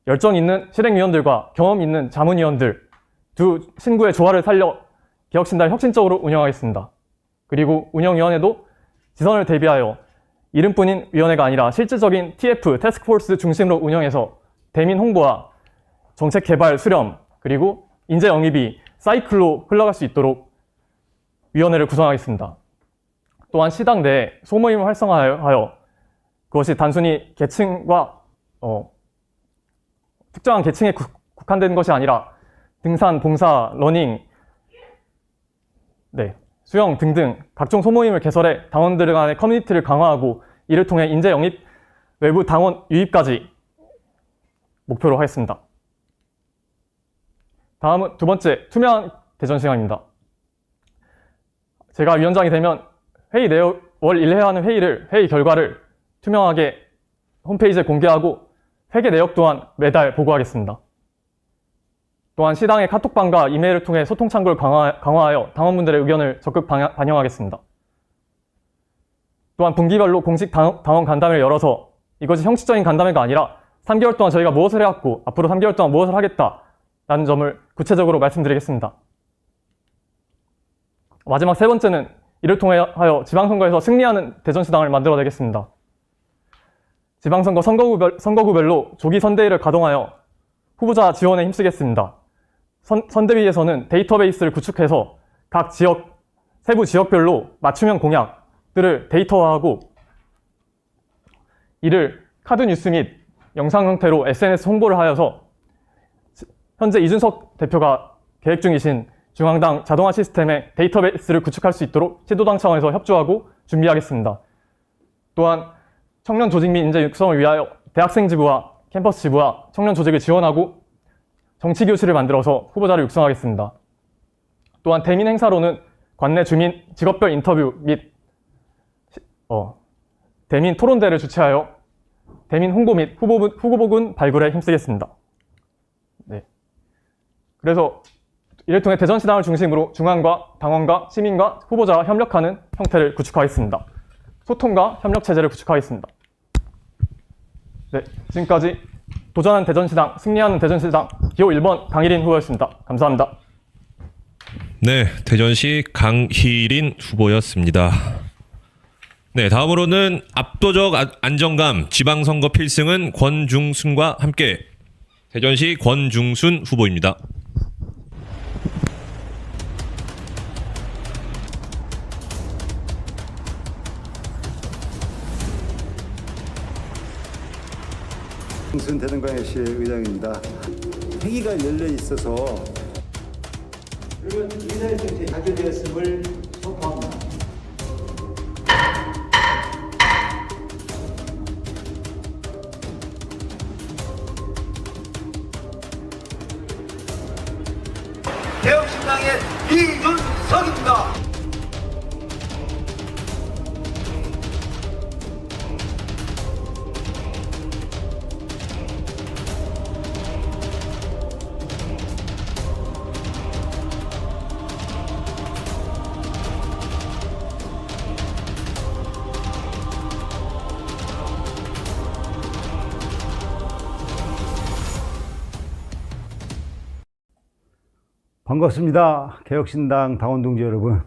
열정 있는 실행위원들과 경험 있는 자문위원들 두 신구의 조화를 살려 개혁신당을 혁신적으로 운영하겠습니다. 그리고 운영위원회도 지선을 대비하여 이름뿐인 위원회가 아니라 실질적인 TF, 태스크포스 중심으로 운영해서 대민 홍보와 정책 개발, 수렴, 그리고 인재 영입이 사이클로 흘러갈 수 있도록 위원회를 구성하겠습니다. 또한 시당 내 소모임을 활성화하여 그것이 단순히 계층과 특정한 계층에 국한된 것이 아니라 등산, 봉사, 러닝, 수영 등등 각종 소모임을 개설해 당원들 간의 커뮤니티를 강화하고 이를 통해 인재 영입, 외부 당원 유입까지 목표로 하겠습니다. 다음은 두 번째, 투명한 대전 시간입니다. 제가 위원장이 되면 회의 내용, 월 1회 하는 회의 결과를 투명하게 홈페이지에 공개하고 회계 내역 또한 매달 보고하겠습니다. 또한 시당의 카톡방과 이메일을 통해 소통 창구를 강화하여 당원분들의 의견을 적극 반영하겠습니다. 또한 분기별로 공식 당원 간담회를 열어서 이것이 형식적인 간담회가 아니라 3개월 동안 저희가 무엇을 해왔고 앞으로 3개월 동안 무엇을 하겠다라는 점을 구체적으로 말씀드리겠습니다. 마지막 세 번째는 이를 통하여 지방선거에서 승리하는 대전시당을 만들어내겠습니다. 지방선거 선거구별로 조기 선대위를 가동하여 후보자 지원에 힘쓰겠습니다. 선대위에서는 데이터베이스를 구축해서 각 세부 지역별로 맞춤형 공약들을 데이터화하고 이를 카드 뉴스 및 영상 형태로 SNS 홍보를 하여서 현재 이준석 대표가 계획 중이신 중앙당 자동화 시스템의 데이터베이스를 구축할 수 있도록 시도당 차원에서 협조하고 준비하겠습니다. 또한 청년 조직 및 인재 육성을 위하여 대학생 지부와 캠퍼스 지부와 청년 조직을 지원하고 정치교실을 만들어서 후보자를 육성하겠습니다. 또한 대민 행사로는 관내 주민 직업별 인터뷰 및 대민 토론대를 주최하여 대민 홍보 및 후보군 발굴에 힘쓰겠습니다. 그래서 이를 통해 대전시당을 중심으로 중앙과 당원과 시민과 후보자와 협력하는 형태를 구축하겠습니다. 소통과 협력 체제를 구축하겠습니다. 지금까지 도전한 대전시당, 승리하는 대전시당 기호 1번 강일인 후보였습니다. 감사합니다. 네, 대전시 강희린 후보였습니다. 네, 다음으로는 압도적 안정감 지방선거 필승은 권중순과 함께 대전시 권중순 후보입니다. 중순 대전광역시 의장입니다. 회기가 열려 있어서 그리고 인사의 정치에 가결되었음을 선포합니다. 개혁신당의 이준석입니다. 반갑습니다. 개혁신당 당원 동지 여러분.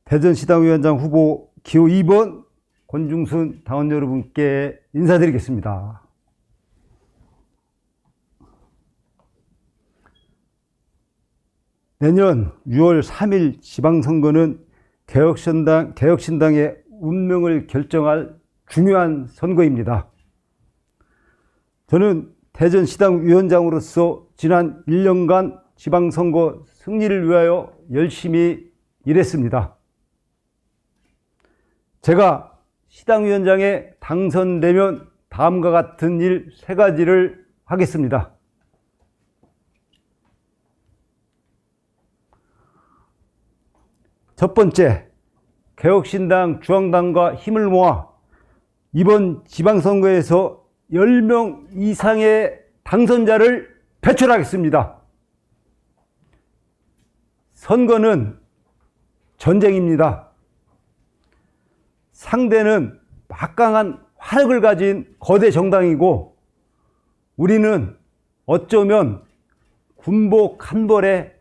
대전시당위원장 후보 기호 2번 권중순 당원 여러분께 인사드리겠습니다. 내년 6월 3일 지방선거는 개혁신당의 운명을 결정할 중요한 선거입니다. 저는 대전시당 위원장으로서 지난 1년간 지방선거 승리를 위하여 열심히 일했습니다. 제가 시당위원장에 당선되면 다음과 같은 일 3가지를 하겠습니다. 첫 번째, 개혁신당 중앙당과 힘을 모아 이번 지방선거에서 10명 이상의 당선자를 배출하겠습니다. 선거는 전쟁입니다. 상대는 막강한 화력을 가진 거대 정당이고 우리는 어쩌면 군복 한 벌에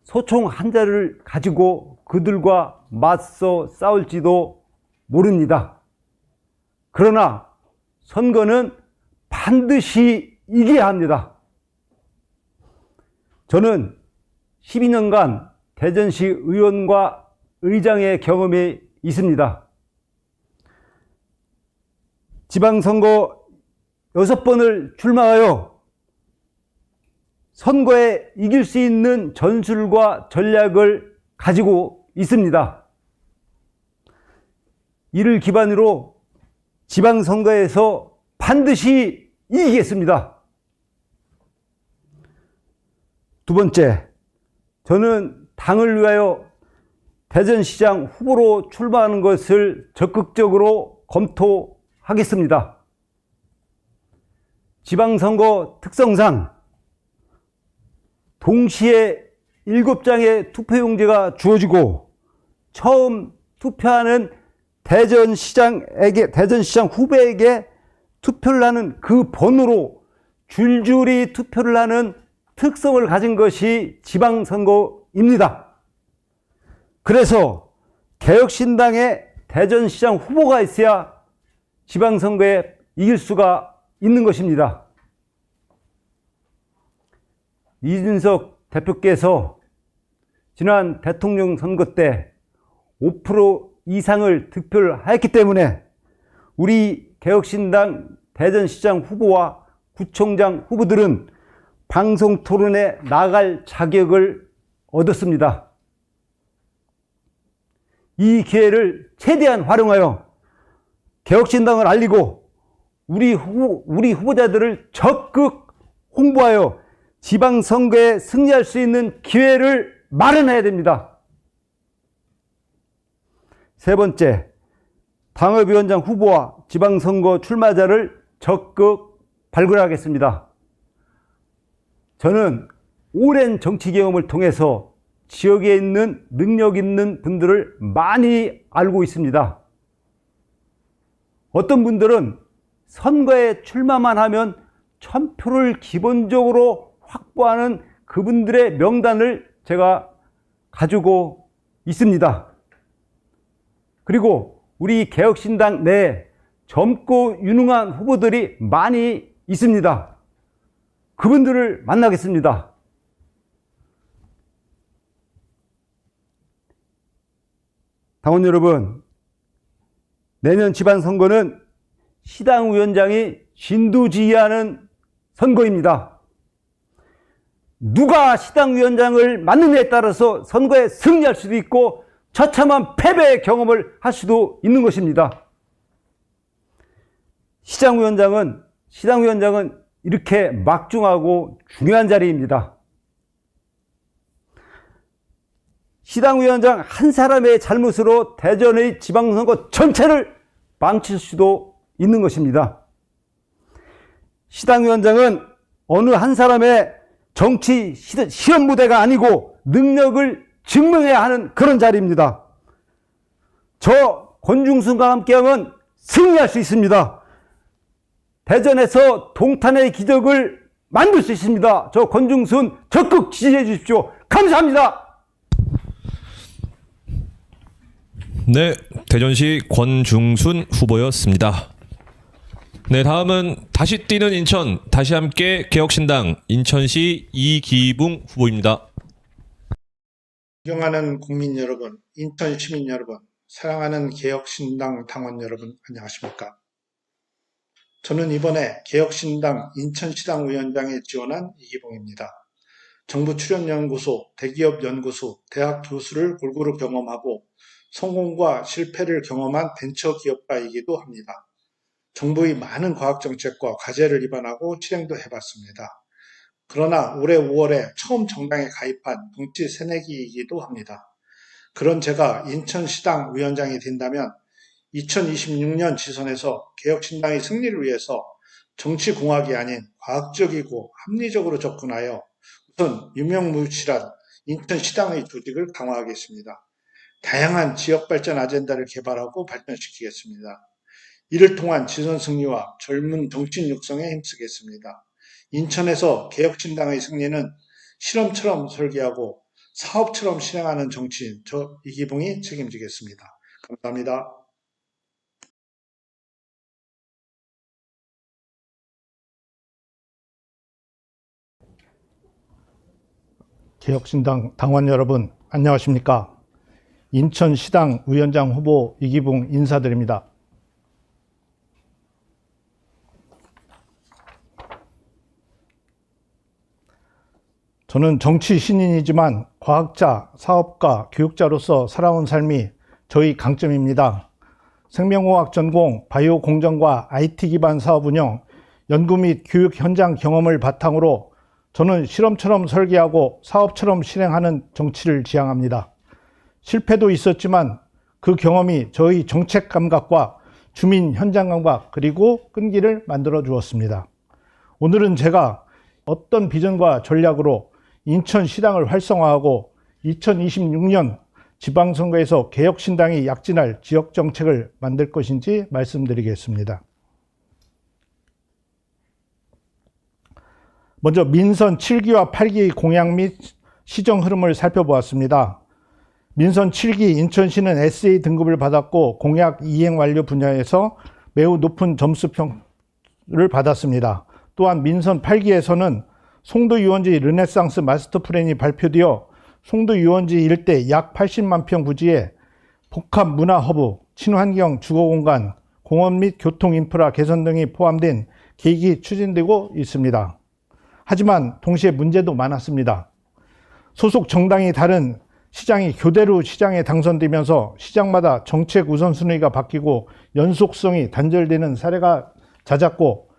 소총 한 자를 가지고 그들과 맞서 싸울지도 모릅니다. 그러나 선거는 반드시 이겨야 합니다. 저는 12년간 대전시 의원과 의장의 경험이 있습니다. 지방선거 6번을 출마하여 선거에 이길 수 있는 전술과 전략을 가지고 있습니다. 이를 기반으로 지방선거에서 반드시 이기겠습니다. 두 번째, 저는 당을 위하여 대전시장 후보로 출마하는 것을 적극적으로 검토하겠습니다. 지방선거 특성상 동시에 7장의 투표용지가 주어지고 처음 투표하는 대전시장 후보에게 투표를 하는 그 번호로 줄줄이 투표를 하는 특성을 가진 것이 지방선거입니다. 그래서 개혁신당의 대전시장 후보가 있어야 지방선거에 이길 수가 있는 것입니다. 이준석 대표께서 지난 대통령 선거 때 5% 이상을 득표를 하였기 때문에 우리 개혁신당 대전시장 후보와 구청장 후보들은 방송 토론에 나갈 자격을 얻었습니다. 이 기회를 최대한 활용하여 개혁신당을 알리고 우리 후보자들을 적극 홍보하여 지방선거에 승리할 수 있는 기회를 마련해야 됩니다. 세 번째, 당협위원장 후보와 지방선거 출마자를 적극 발굴하겠습니다. 저는 오랜 정치 경험을 통해서 지역에 있는 능력 있는 분들을 많이 알고 있습니다. 어떤 분들은 선거에 출마만 하면 1000표를 기본적으로 확보하는 그분들의 명단을 제가 가지고 있습니다. 그리고 우리 개혁신당 내에 젊고 유능한 후보들이 많이 있습니다. 그분들을 만나겠습니다. 당원 여러분, 내년 지방선거는 시당위원장이 진두지휘하는 선거입니다. 누가 시당위원장을 맡느냐에 따라서 선거에 승리할 수도 있고 처참한 패배의 경험을 할 수도 있는 것입니다. 시당위원장은 이렇게 막중하고 중요한 자리입니다. 시당위원장 한 사람의 잘못으로 대전의 지방선거 전체를 망칠 수도 있는 것입니다. 시당위원장은 어느 한 사람의 정치 시험 무대가 아니고 능력을 증명해야 하는 그런 자리입니다. 저 권중순과 함께하면 승리할 수 있습니다. 대전에서 동탄의 기적을 만들 수 있습니다. 저 권중순 적극 지지해 주십시오. 감사합니다. 네, 대전시 권중순 후보였습니다. 네, 다음은 다시 뛰는 인천, 다시 함께 개혁신당 인천시 이기붕 후보입니다. 존경하는 국민 여러분, 인천 시민 여러분, 사랑하는 개혁신당 당원 여러분, 안녕하십니까? 저는 이번에 개혁신당 인천시당 위원장에 지원한 이기붕입니다. 정부 출연연구소, 대기업연구소, 대학 교수를 골고루 경험하고 성공과 실패를 경험한 벤처기업가이기도 합니다. 정부의 많은 과학정책과 과제를 입안하고 실행도 해봤습니다. 그러나 올해 5월에 처음 정당에 가입한 정치 새내기이기도 합니다. 그런 제가 인천시당 위원장이 된다면 2026년 지선에서 개혁신당의 승리를 위해서 정치공학이 아닌 과학적이고 합리적으로 접근하여 우선 유명무실한 인천시당의 조직을 강화하겠습니다. 다양한 지역발전 아젠다를 개발하고 발전시키겠습니다. 이를 통한 지선 승리와 젊은 정치인 육성에 힘쓰겠습니다. 인천에서 개혁신당의 승리는 실험처럼 설계하고 사업처럼 실행하는 정치인 저 이기붕이 책임지겠습니다. 감사합니다. 개혁신당 당원 여러분 안녕하십니까? 인천시당 위원장 후보 이기붕 인사드립니다. 저는 정치 신인이지만 과학자, 사업가, 교육자로서 살아온 삶이 저희 강점입니다. 생명공학 전공, 바이오 공정과 IT 기반 사업 운영, 연구 및 교육 현장 경험을 바탕으로 저는 실험처럼 설계하고 사업처럼 실행하는 정치를 지향합니다. 실패도 있었지만 그 경험이 저희 정책 감각과 주민 현장 감각 그리고 끈기를 만들어 주었습니다. 오늘은 제가 어떤 비전과 전략으로 인천시당을 활성화하고 2026년 지방선거에서 개혁신당이 약진할 지역정책을 만들 것인지 말씀드리겠습니다. 먼저 민선 7기와 8기 공약 및 시정 흐름을 살펴보았습니다. 민선 7기 인천시는 SA 등급을 받았고 공약 이행 완료 분야에서 매우 높은 점수평을 받았습니다. 또한 민선 8기에서는 송도 유원지 르네상스 마스터 플랜이 발표되어 송도 유원지 일대 약 80만 평 부지에 복합 문화 허브, 친환경 주거 공간, 공원 및 교통 인프라 개선 등이 포함된 계획이 추진되고 있습니다. 하지만 동시에 문제도 많았습니다. 소속 정당이 다른 시장이 교대로 시장에 당선되면서 시장마다 정책 우선순위가 바뀌고 연속성이 단절되는 사례가 잦았고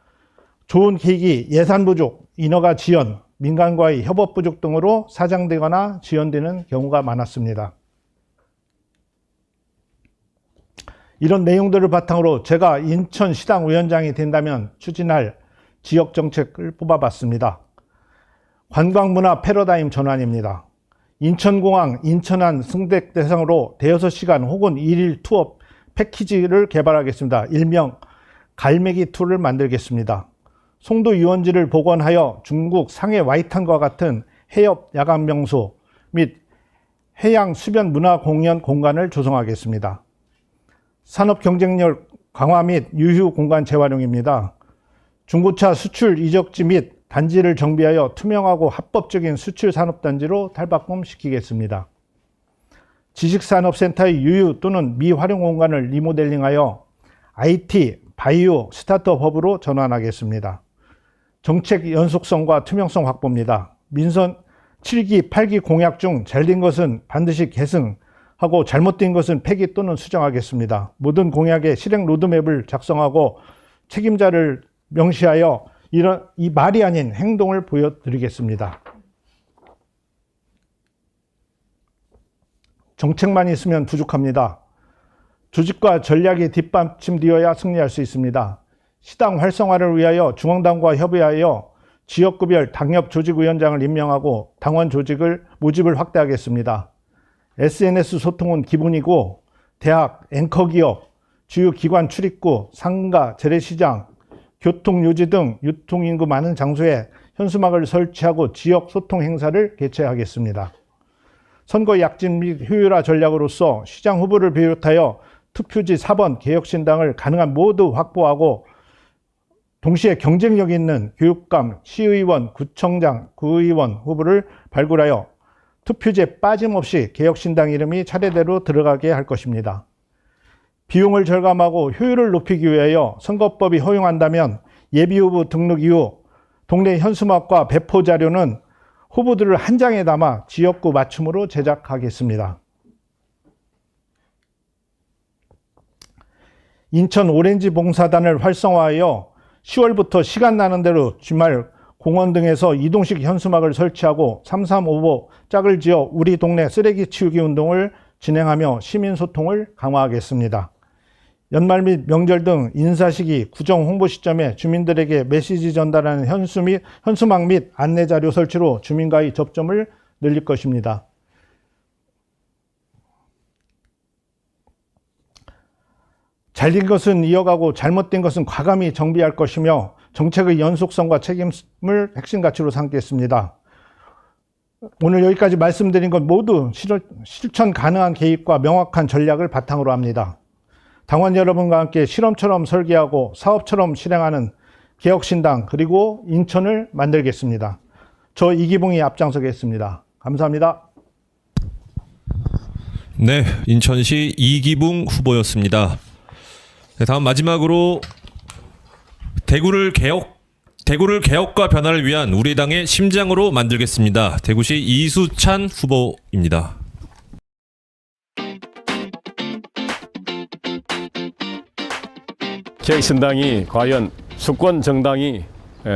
좋은 계획이 예산 부족, 인허가 지연, 민간과의 협업 부족 등으로 사장되거나 지연되는 경우가 많았습니다. 이런 내용들을 바탕으로 제가 인천시당 위원장이 된다면 추진할 지역정책을 뽑아봤습니다. 관광문화 패러다임 전환입니다. 인천공항, 인천안 승객 대상으로 대여섯 시간 혹은 1일 투어 패키지를 개발하겠습니다. 일명 갈매기 투어를 만들겠습니다. 송도 유원지를 복원하여 중국 상해 와이탄과 같은 해협 야간 명소 및 해양 수변 문화 공연 공간을 조성하겠습니다. 산업 경쟁력 강화 및 유휴 공간 재활용입니다. 중고차 수출 이적지 및 단지를 정비하여 투명하고 합법적인 수출 산업단지로 탈바꿈시키겠습니다. 지식산업센터의 유휴 또는 미활용 공간을 리모델링하여 IT, 바이오, 스타트업 허브로 전환하겠습니다. 정책 연속성과 투명성 확보입니다. 민선 7기, 8기 공약 중 잘된 것은 반드시 계승하고 잘못된 것은 폐기 또는 수정하겠습니다. 모든 공약의 실행 로드맵을 작성하고 책임자를 명시하여 이 말이 아닌 행동을 보여드리겠습니다. 정책만 있으면 부족합니다. 조직과 전략이 뒷받침되어야 승리할 수 있습니다. 시당 활성화를 위하여 중앙당과 협의하여 지역구별 당협 조직위원장을 임명하고 당원 모집을 확대하겠습니다. SNS 소통은 기본이고 대학, 앵커기업, 주요 기관 출입구, 상가, 재래시장, 교통요지 등 유통인구 많은 장소에 현수막을 설치하고 지역 소통 행사를 개최하겠습니다. 선거 약진 및 효율화 전략으로서 시장 후보를 비롯하여 투표지 4번 개혁신당을 가능한 모두 확보하고 동시에 경쟁력 있는 교육감, 시의원, 구청장, 구의원 후보를 발굴하여 투표지에 빠짐없이 개혁신당 이름이 차례대로 들어가게 할 것입니다. 비용을 절감하고 효율을 높이기 위하여 선거법이 허용한다면 예비후보 등록 이후 동네 현수막과 배포 자료는 후보들을 한 장에 담아 지역구 맞춤으로 제작하겠습니다. 인천 오렌지 봉사단을 활성화하여 10월부터 시간 나는 대로 주말 공원 등에서 이동식 현수막을 설치하고 335보 짝을 지어 우리 동네 쓰레기 치우기 운동을 진행하며 시민 소통을 강화하겠습니다. 연말 및 명절 등 인사시기, 구정 홍보 시점에 주민들에게 메시지 전달하는 현수막 및 안내자료 설치로 주민과의 접점을 늘릴 것입니다. 잘된 것은 이어가고 잘못된 것은 과감히 정비할 것이며 정책의 연속성과 책임을 핵심 가치로 삼겠습니다. 오늘 여기까지 말씀드린 것 모두 실천 가능한 계획과 명확한 전략을 바탕으로 합니다. 당원 여러분과 함께 실험처럼 설계하고 사업처럼 실행하는 개혁신당 그리고 인천을 만들겠습니다. 저 이기붕이 앞장서겠습니다. 감사합니다. 네, 인천시 이기붕 후보였습니다. 네, 다음 마지막으로 대구를 대구를 개혁과 변화를 위한 우리 당의 심장으로 만들겠습니다. 대구시 이수찬 후보입니다. 개혁신당이 과연 수권 정당이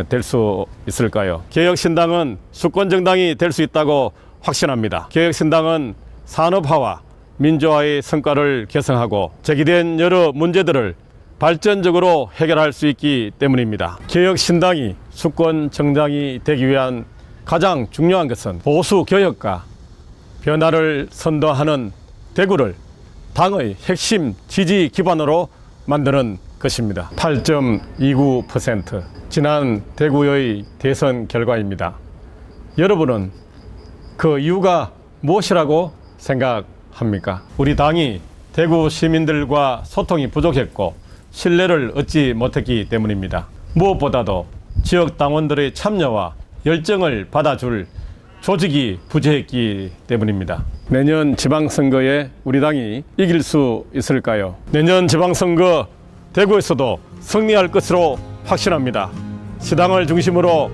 될 수 있을까요? 개혁신당은 수권 정당이 될 수 있다고 확신합니다. 개혁신당은 산업화와 민주화의 성과를 개성하고 제기된 여러 문제들을 발전적으로 해결할 수 있기 때문입니다. 개혁신당이 수권 정당이 되기 위한 가장 중요한 것은 보수 개혁과 변화를 선도하는 대구를 당의 핵심 지지 기반으로 만드는 것입니다. 8.29% 지난 대구의 대선 결과입니다. 여러분은 그 이유가 무엇이라고 생각합니까? 우리 당이 대구 시민들과 소통이 부족했고 신뢰를 얻지 못했기 때문입니다. 무엇보다도 지역 당원들의 참여와 열정을 받아줄 조직이 부재했기 때문입니다. 내년 지방선거에 우리 당이 이길 수 있을까요? 내년 지방선거 대구에서도 승리할 것으로 확신합니다. 시당을 중심으로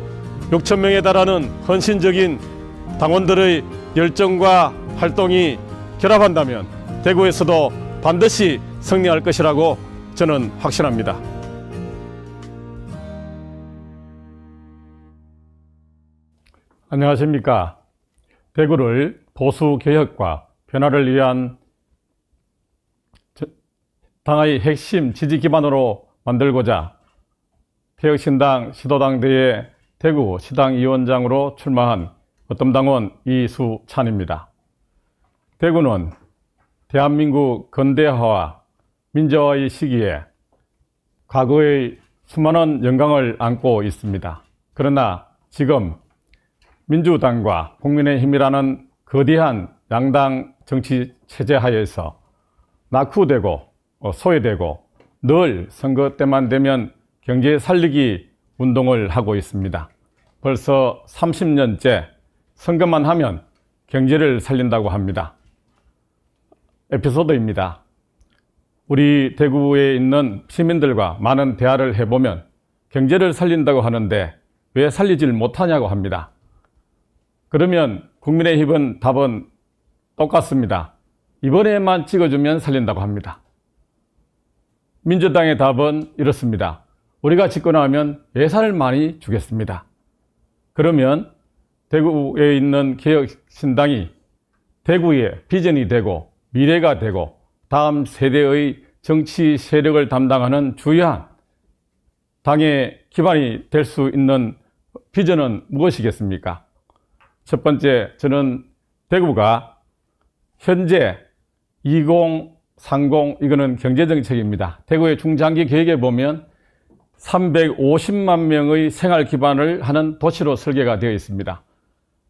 6천 명에 달하는 헌신적인 당원들의 열정과 활동이 결합한다면 대구에서도 반드시 승리할 것이라고 저는 확신합니다. 안녕하십니까. 대구를 보수 개혁과 변화를 위한 당의 핵심 지지 기반으로 만들고자 개혁신당 시도당대회 대구 시당위원장으로 출마한 어떤 이수찬입니다. 대구는 대한민국 근대화와 민주화의 시기에 과거의 수많은 영광을 안고 있습니다. 그러나 지금 민주당과 국민의힘이라는 거대한 양당 정치 체제 하에서 낙후되고 소외되고 늘 선거 때만 되면 경제 살리기 운동을 하고 있습니다. 벌써 30년째 선거만 하면 경제를 살린다고 합니다. 에피소드입니다. 우리 대구에 있는 시민들과 많은 대화를 해보면 경제를 살린다고 하는데 왜 살리질 못하냐고 합니다. 그러면 국민의힘은 답은 똑같습니다. 이번에만 찍어주면 살린다고 합니다. 민주당의 답은 이렇습니다. 우리가 집권하면 예산을 많이 주겠습니다. 그러면 대구에 있는 개혁신당이 대구의 비전이 되고 미래가 되고 다음 세대의 정치 세력을 담당하는 주요한 당의 기반이 될 수 있는 비전은 무엇이겠습니까? 첫 번째, 저는 대구가 현재 2030 이거는 경제정책입니다. 대구의 중장기 계획에 보면 350만 명의 생활 기반을 하는 도시로 설계가 되어 있습니다.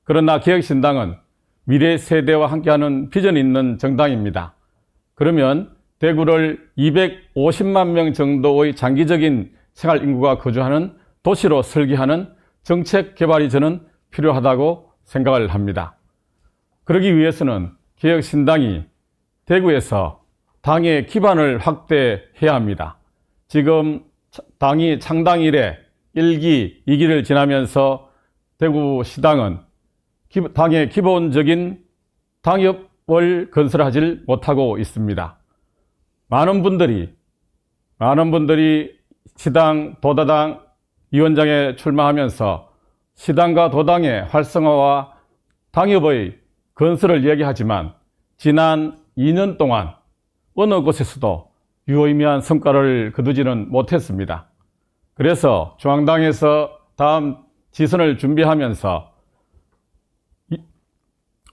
그러나 개혁신당은 미래 세대와 함께하는 비전이 있는 정당입니다. 그러면 대구를 250만 명 정도의 장기적인 생활 인구가 거주하는 도시로 설계하는 정책 개발이 저는 필요하다고 생각을 합니다. 그러기 위해서는 개혁신당이 대구에서 당의 기반을 확대해야 합니다. 지금 당이 창당 이래 1기, 2기를 지나면서 대구시당은 당의 기본적인 당협을 건설하지 못하고 있습니다. 많은 분들이 시당, 도다당 위원장에 출마하면서 시당과 도당의 활성화와 당협의 건설을 이야기하지만 지난 2년 동안 어느 곳에서도 유의미한 성과를 거두지는 못했습니다. 그래서 중앙당에서 다음 지선을 준비하면서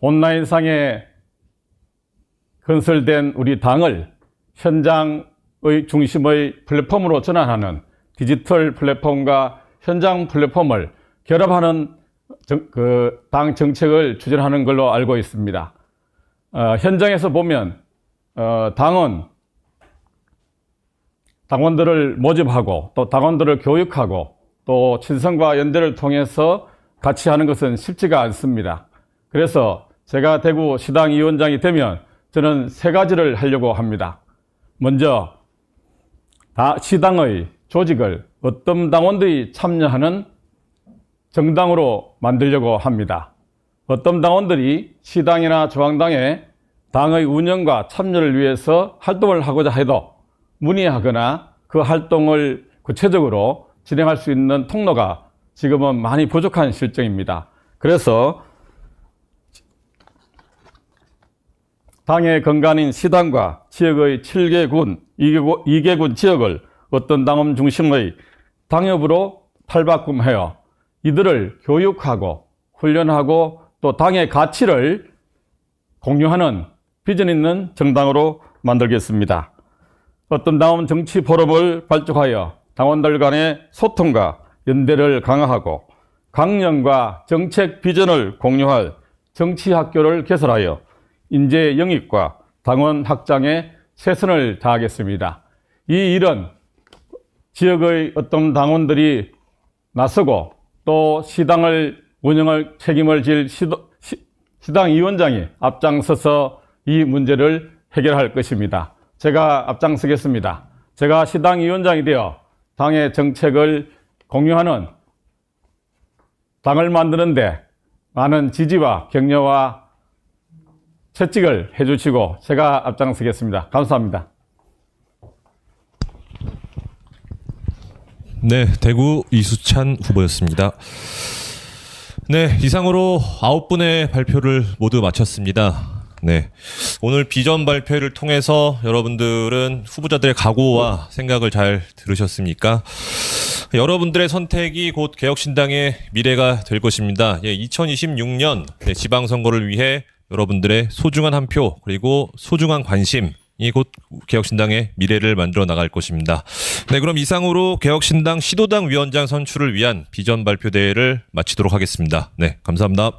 온라인상에 건설된 우리 당을 현장의 중심의 플랫폼으로 전환하는 디지털 플랫폼과 현장 플랫폼을 결합하는 당 정책을 추진하는 걸로 알고 있습니다. 현장에서 보면 당은 당원들을 모집하고 또 당원들을 교육하고 또 친선과 연대를 통해서 같이 하는 것은 쉽지가 않습니다. 그래서 제가 대구 시당위원장이 되면 저는 3가지를 하려고 합니다. 먼저 시당의 조직을 어떤 당원들이 참여하는 정당으로 만들려고 합니다. 어떤 당원들이 시당이나 중앙당에 당의 운영과 참여를 위해서 활동을 하고자 해도 문의하거나 그 활동을 구체적으로 진행할 수 있는 통로가 지금은 많이 부족한 실정입니다. 그래서 당의 근간인 시당과 지역의 7개 군, 2개 군 지역을 어떤 당원 중심의 당협으로 탈바꿈하여 이들을 교육하고 훈련하고 또 당의 가치를 공유하는 비전 있는 정당으로 만들겠습니다. 어떤 당원 정치 포럼을 발족하여 당원들 간의 소통과 연대를 강화하고 강령과 정책 비전을 공유할 정치학교를 개설하여 인재 영입과 당원 확장에 최선을 다하겠습니다. 이 일은 지역의 어떤 당원들이 나서고 또 시당을 운영할 책임을 질 시당위원장이 앞장서서 이 문제를 해결할 것입니다. 제가 앞장서겠습니다. 제가 시당위원장이 되어 당의 정책을 공유하는 당을 만드는데 많은 지지와 격려와 채찍을 해주시고 제가 앞장서겠습니다. 감사합니다. 네, 대구 이수찬 후보였습니다. 네, 이상으로 9분의 발표를 모두 마쳤습니다. 네, 오늘 비전 발표를 통해서 여러분들은 후보자들의 각오와 생각을 잘 들으셨습니까? 여러분들의 선택이 곧 개혁신당의 미래가 될 것입니다. 2026년 지방선거를 위해 여러분들의 소중한 한 표 그리고 소중한 관심이 곧 개혁신당의 미래를 만들어 나갈 것입니다. 네, 그럼 이상으로 개혁신당 시도당 위원장 선출을 위한 비전 발표 대회를 마치도록 하겠습니다. 네, 감사합니다.